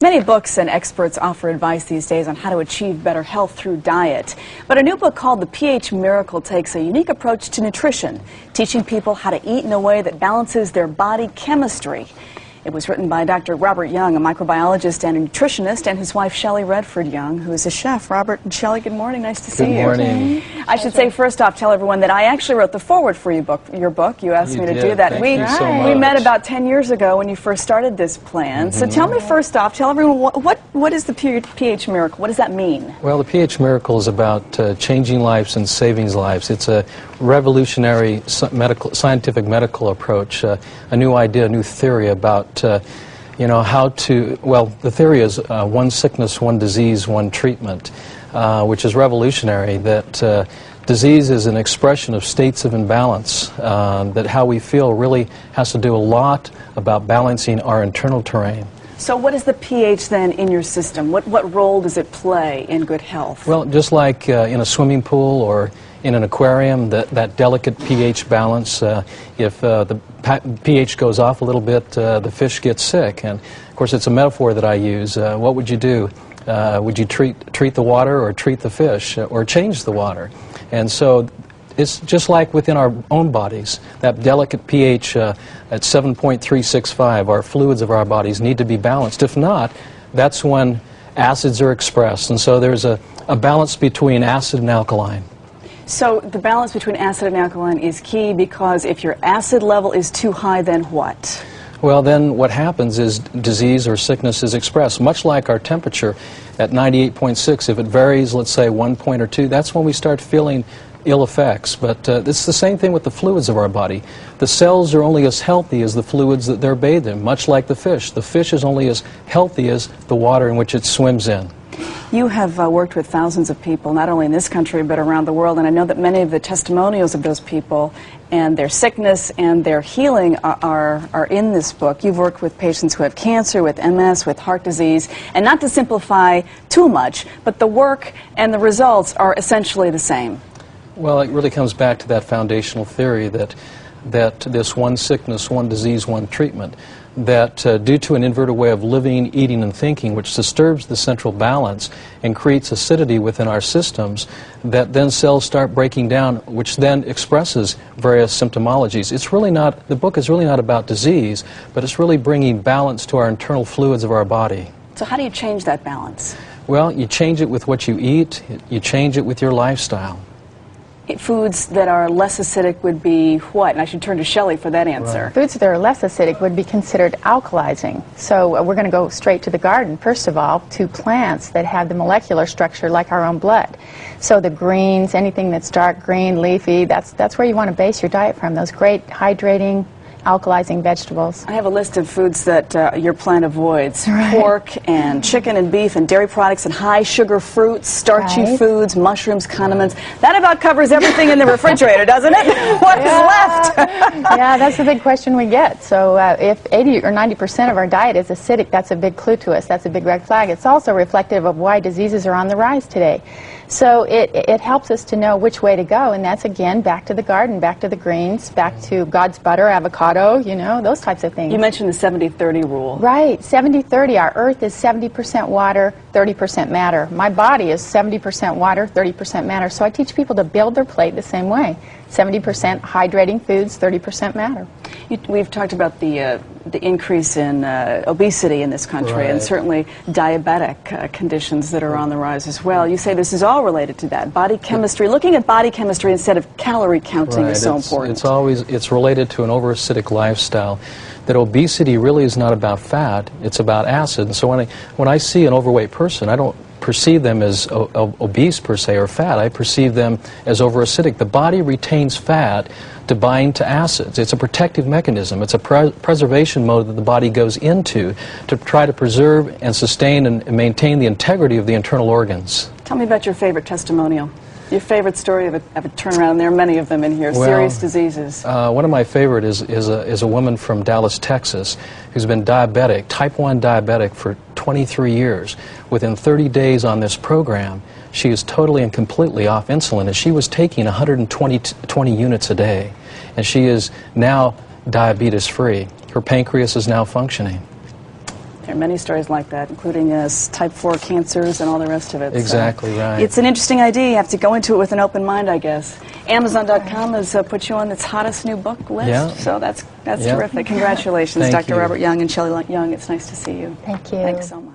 Many books and experts offer advice these days on how to achieve better health through diet. But a new book called The pH Miracle takes a unique approach to nutrition, teaching people how to eat in a way that balances their body chemistry. It was written by Dr. Robert Young, a microbiologist and a nutritionist, and his wife Shelly Redford Young, who is a chef. Robert and Shelly, good morning. Nice to see you. Good morning. I should say, first off, tell everyone that I actually wrote the foreword for your book. You asked me to do that. Thank you so much. We met about 10 years ago when you first started this plan. So tell me first off, tell everyone, what is the pH Miracle? What does that mean? Well, the pH Miracle is about changing lives and saving lives. It's a revolutionary scientific medical approach, a new idea, a new theory about how to, well, the theory is one sickness, one disease, one treatment, which is revolutionary, that disease is an expression of states of imbalance, that how we feel really has to do a lot about balancing our internal terrain. So what is the pH then in your system? What role does it play in good health? Well, just like in a swimming pool or in an aquarium, that delicate pH balance, if the pH goes off a little bit, the fish gets sick. And of course, it's a metaphor that I use. What would you do? Would you treat the water or treat the fish or change the water? And so it's just like within our own bodies, that delicate pH at 7.365, our fluids of our bodies need to be balanced. If not, that's when acids are expressed. And so there's a balance between acid and alkaline. So the balance between acid and alkaline is key, because if your acid level is too high, then what? Well, then what happens is disease or sickness is expressed. Much like our temperature at 98.6, if it varies, let's say 1 point or 2, that's when we start feeling ill effects. But it's the same thing with the fluids of our body. The cells are only as healthy as the fluids that they're bathed in, much like the fish. The fish is only as healthy as the water in which it swims in. You have worked with thousands of people, not only in this country but around the world, and I know that many of the testimonials of those people and their sickness and their healing are in this book. You've worked with patients who have cancer, with MS, with heart disease, and not to simplify too much, but the work and the results are essentially the same. Well, it really comes back to that foundational theory that this one sickness, one disease, one treatment, that due to an inverted way of living, eating, and thinking, which disturbs the central balance and creates acidity within our systems, that then cells start breaking down, which then expresses various symptomologies. It's really not, the book is really not about disease, but it's really bringing balance to our internal fluids of our body. So how do you change that balance? Well, you change it with what you eat, you change it with your lifestyle. Foods that are less acidic would be what? And I should turn to Shelly for that answer. Right. Foods that are less acidic would be considered alkalizing. So we're going to go straight to the garden, first of all, to plants that have the molecular structure like our own blood. So the greens, anything that's dark green, leafy, that's where you want to base your diet from, those great hydrating, alkalizing vegetables. I have a list of foods that your plant avoids. Right. Pork and chicken and beef and dairy products and high sugar fruits, starchy foods, mushrooms, condiments. That about covers everything in the refrigerator, doesn't it? What is left? Yeah, that's the big question we get. So if 80 or 90% of our diet is acidic, that's a big clue to us. That's a big red flag. It's also reflective of why diseases are on the rise today. So it helps us to know which way to go, and that's, again, back to the garden, back to the greens, back to God's butter, avocado, those types of things. You mentioned the 70-30 rule. Right, 70-30. Our earth is 70% water, 30% matter. My body is 70% water, 30% matter. So I teach people to build their plate the same way. 70% hydrating foods, 30% matter. We've talked about the increase in obesity in this country, right, and certainly diabetic conditions that are on the rise as well. You say this is all related to that. Body chemistry, looking at body chemistry instead of calorie counting is so important. It's related to an over-acidic lifestyle. That obesity really is not about fat, it's about acid. And so when I see an overweight person, I don't perceive them as obese per se or fat. I perceive them as over-acidic. The body retains fat to bind to acids. It's a protective mechanism. It's a preservation mode that the body goes into to try to preserve and sustain and maintain the integrity of the internal organs. Tell me about your favorite testimonial. Your favorite story of a turnaround. There are many of them in here. Well, serious diseases. One of my favorite is a woman from Dallas, Texas, who's been diabetic, type 1 diabetic, for 23 years. Within 30 days on this program, she is totally and completely off insulin, and she was taking 120 units a day, and she is now diabetes-free. Her pancreas is now functioning. There are many stories like that, including type 4 cancers and all the rest of it. Exactly, so right. It's an interesting idea. You have to go into it with an open mind, I guess. Amazon.com has put you on its hottest new book list, Yeah. so that's terrific. Congratulations, Thank Dr. you. Robert Young and Shelly Young. It's nice to see you. Thank you. Thanks so much.